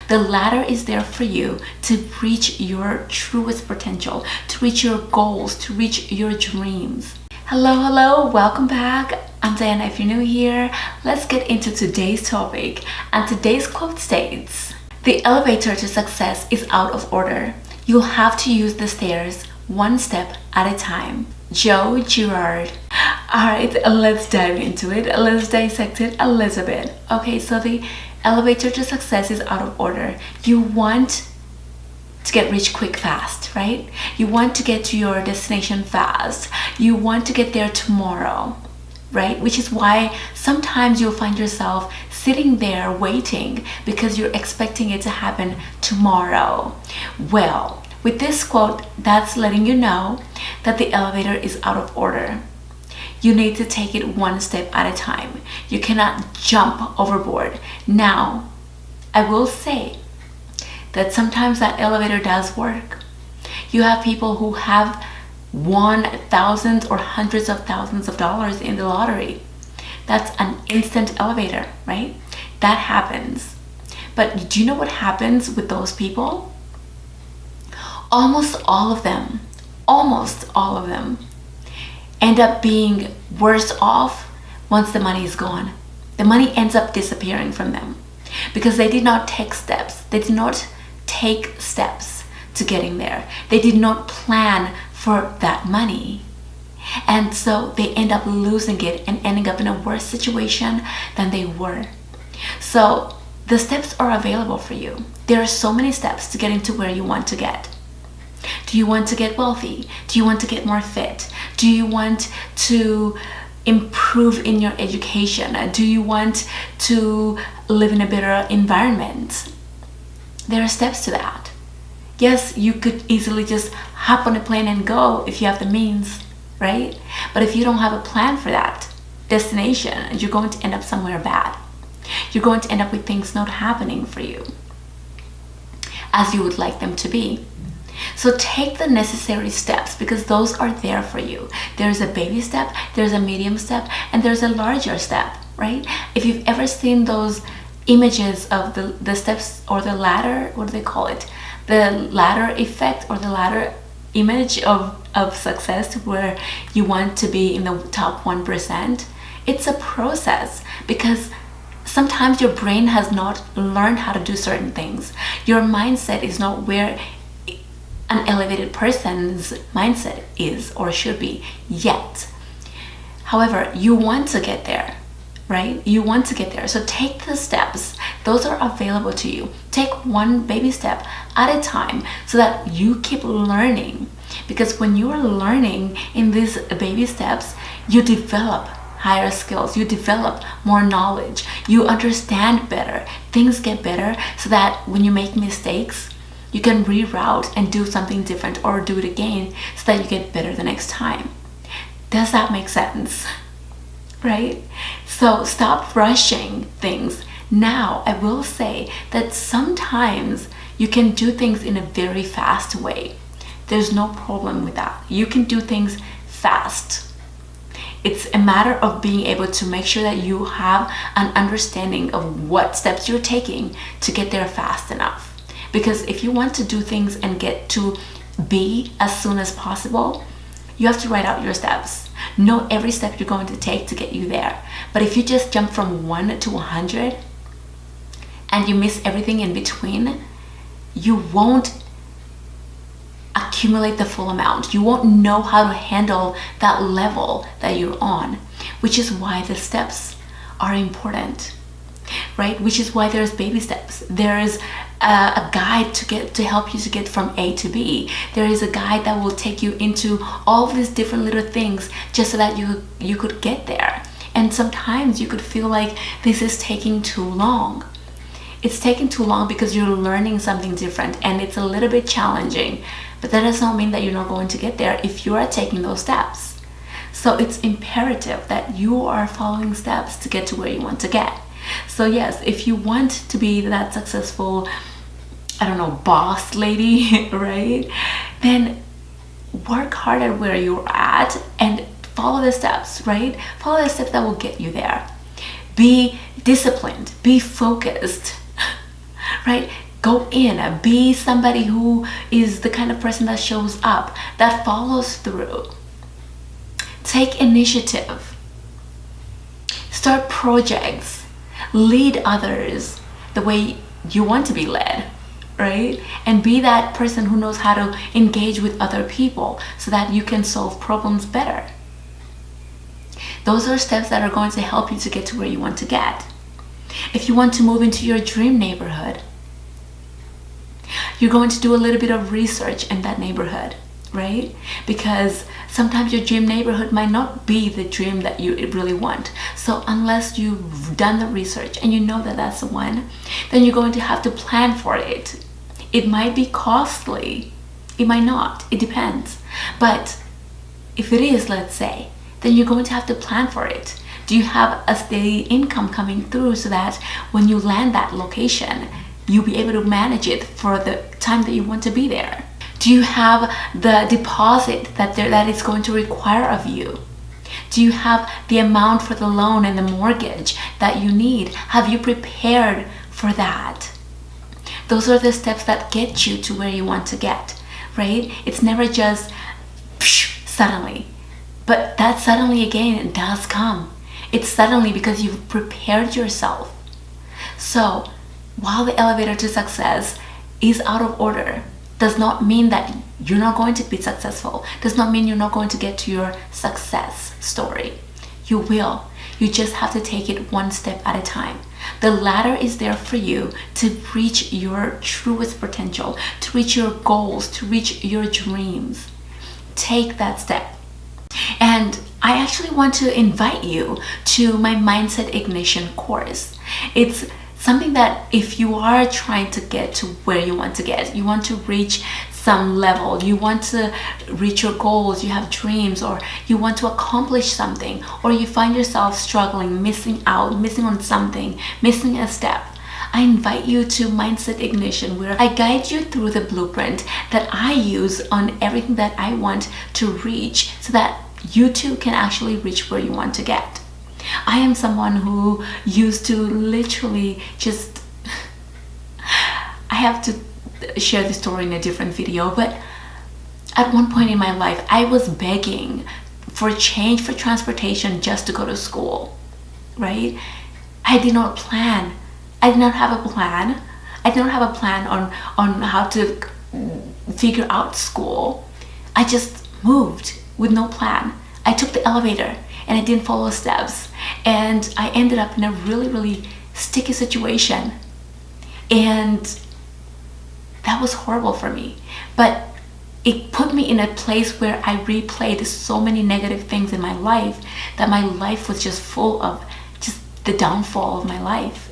The ladder is there for you to reach your truest potential, to reach your goals, to reach your dreams. Hello, welcome back. I'm Diana. If you're new here, let's get into today's topic. And today's quote states, "The elevator to success is out of order. You'll have to use the stairs one step at a time." Joe Girard. Alright, let's dive into it. Let's dissect it a little bit. Okay, so the elevator to success is out of order. You want to get rich quick fast, right? You want to get to your destination fast. You want to get there tomorrow, right? Which is why sometimes you'll find yourself sitting there waiting because you're expecting it to happen tomorrow. Well, with this quote, that's letting you know that the elevator is out of order. You need to take it one step at a time. You cannot jump overboard. Now, I will say that sometimes that elevator does work. You have people who have won thousands or hundreds of thousands of dollars in the lottery. That's an instant elevator, right? That happens. But do you know what happens with those people? Almost all of them end up being worse off once the money is gone. The money ends up disappearing from them because they did not take steps. They did not take steps to getting there. They did not plan for that money. And so they end up losing it and ending up in a worse situation than they were. So the steps are available for you. There are so many steps to get into where you want to get. Do you want to get wealthy? Do you want to get more fit? Do you want to improve in your education? Do you want to live in a better environment? There are steps to that. Yes, you could easily just hop on a plane and go if you have the means, right? But if you don't have a plan for that destination, you're going to end up somewhere bad. You're going to end up with things not happening for you as you would like them to be. So take the necessary steps because those are there for you. There's a baby step, there's a medium step, and there's a larger step, right? If you've ever seen those images of the steps or the ladder, what do they call it? The ladder effect or the ladder image of success where you want to be in the top 1%. It's a process because sometimes your brain has not learned how to do certain things. Your mindset is not where an elevated person's mindset is or should be yet. However, you want to get there, right? You want to get there. So take the steps. Those are available to you. Take one baby step at a time so that you keep learning. Because when you are learning in these baby steps, you develop higher skills, you develop more knowledge, you understand better, things get better so that when you make mistakes, you can reroute and do something different or do it again so that you get better the next time. Does that make sense? Right? So stop rushing things. Now, I will say that sometimes you can do things in a very fast way. There's no problem with that. You can do things fast. It's a matter of being able to make sure that you have an understanding of what steps you're taking to get there fast enough. Because if you want to do things and get to B as soon as possible, you have to write out your steps. Know every step you're going to take to get you there. But if you just jump from 1 to 100 and you miss everything in between, you won't accumulate the full amount. You won't know how to handle that level that you're on, which is why the steps are important. Right? Which is why there's baby steps. There is a guide to help you to get from A to B. There is a guide that will take you into all of these different little things just so that you could get there. And sometimes you could feel like this is taking too long. It's taking too long because you're learning something different and it's a little bit challenging. But that does not mean that you're not going to get there if you are taking those steps. So it's imperative that you are following steps to get to where you want to get. So yes, if you want to be that successful, boss lady, right? Then work hard at where you're at and follow the steps, right? Follow the steps that will get you there. Be disciplined, be focused, right? Go in, be somebody who is the kind of person that shows up, that follows through. Take initiative. Start projects. Lead others the way you want to be led, right? And be that person who knows how to engage with other people so that you can solve problems better. Those are steps that are going to help you to get to where you want to get. If you want to move into your dream neighborhood, you're going to do a little bit of research in that neighborhood, right? Because sometimes your dream neighborhood might not be the dream that you really want. So unless you've done the research and you know that that's the one, then you're going to have to plan for it. It might be costly. It might not. It depends. But if it is, let's say, then you're going to have to plan for it. Do you have a steady income coming through so that when you land that location, you'll be able to manage it for the time that you want to be there? Do you have the deposit that it's going to require of you? Do you have the amount for the loan and the mortgage that you need? Have you prepared for that? Those are the steps that get you to where you want to get, right? It's never just suddenly. But that suddenly, again, it does come. It's suddenly because you've prepared yourself. So while the elevator to success is out of order, does not mean that you're not going to be successful. Does not mean you're not going to get to your success story. You will. You just have to take it one step at a time. The ladder is there for you to reach your truest potential, to reach your goals, to reach your dreams. Take that step. And I actually want to invite you to my Mindset Ignition course. It's something that if you are trying to get to where you want to get, you want to reach some level, you want to reach your goals, you have dreams, or you want to accomplish something, or you find yourself struggling, missing out, missing on something, missing a step, I invite you to Mindset Ignition, where I guide you through the blueprint that I use on everything that I want to reach so that you too can actually reach where you want to get. I am someone who used to literally just, I have to share this story in a different video, but at one point in my life, I was begging for change for transportation just to go to school, right? I did not plan. I did not have a plan. I did not have a plan on how to figure out school. I just moved with no plan. I took the elevator and I didn't follow steps, and I ended up in a really, really sticky situation, and that was horrible for me. But it put me in a place where I replayed so many negative things in my life that my life was just full of just the downfall of my life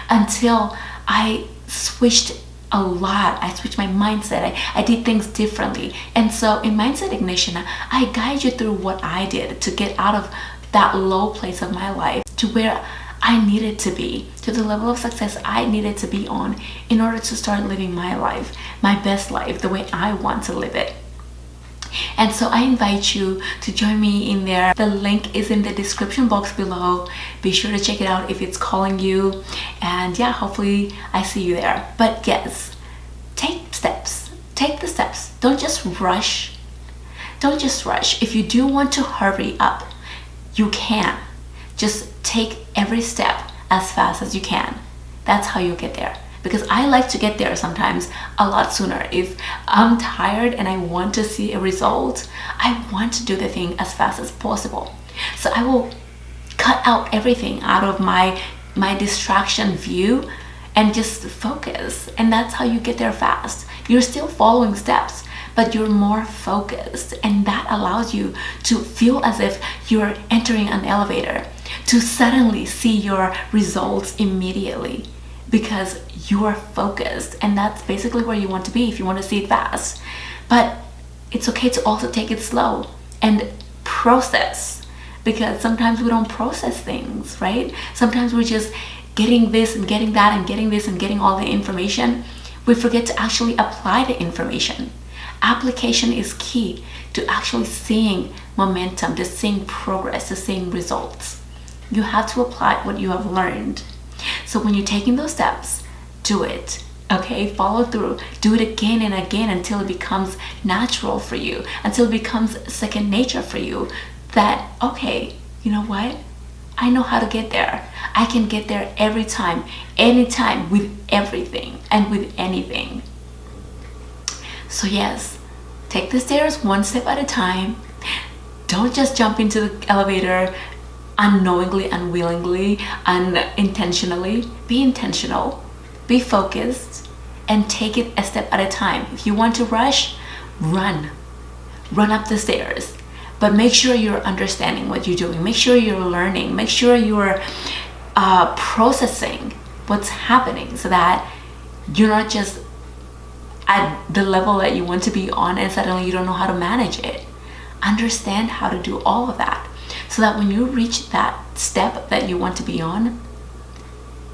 until I switched a lot. I switched my mindset. I did things differently. And so in Mindset Ignition, I guide you through what I did to get out of that low place of my life to where I needed to be, to the level of success I needed to be on in order to start living my life, my best life, the way I want to live it. And so I invite you to join me in there. The link is in the description box below. Be sure to check it out if it's calling you. And yeah, hopefully I see you there. But yes, take steps. Take the steps. Don't just rush. Don't just rush. If you do want to hurry up, you can. Just take every step as fast as you can. That's how you get there. Because I like to get there sometimes a lot sooner. If I'm tired and I want to see a result, I want to do the thing as fast as possible. So I will cut out everything out of my distraction view and just focus. And that's how you get there fast. You're still following steps, but you're more focused. And that allows you to feel as if you're entering an elevator, to suddenly see your results immediately, because you are focused. And that's basically where you want to be if you want to see it fast. But it's okay to also take it slow and process, because sometimes we don't process things, right? Sometimes we're just getting this and getting that and getting this and getting all the information. We forget to actually apply the information. Application is key to actually seeing momentum, to seeing progress, to seeing results. You have to apply what you have learned. So when you're taking those steps, do it. Okay, follow through. Do it again and again until it becomes natural for you, until it becomes second nature for you. That, okay, you know what? I know how to get there. I can get there every time, anytime, with everything and with anything. So yes, take the stairs one step at a time. Don't just jump into the elevator unknowingly, unwillingly, unintentionally. Be intentional, be focused, and take it a step at a time. If you want to rush, run up the stairs. But make sure you're understanding what you're doing. Make sure you're learning. Make sure you're processing what's happening, so that you're not just at the level that you want to be on and suddenly you don't know how to manage it. Understand how to do all of that, so that when you reach that step that you want to be on,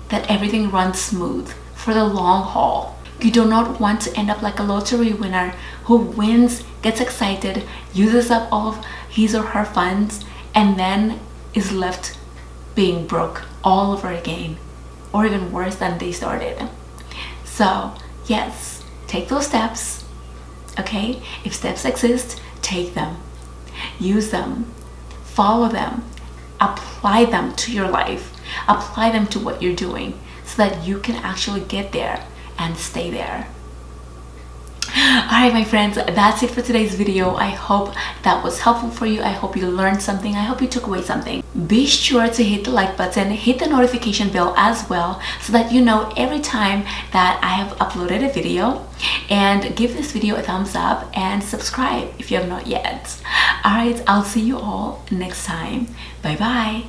that everything runs smooth for the long haul. You do not want to end up like a lottery winner who wins, gets excited, uses up all of his or her funds, and then is left being broke all over again, or even worse than they started. So yes, take those steps, okay? If steps exist, take them, use them, follow them, apply them to your life, apply them to what you're doing, so that you can actually get there and stay there. Alright my friends, that's it for today's video. I hope that was helpful for you. I hope you learned something. I hope you took away something. Be sure to hit the like button, hit the notification bell as well, so that you know every time that I have uploaded a video. And give this video a thumbs up and subscribe if you have not yet. Alright, I'll see you all next time. Bye bye.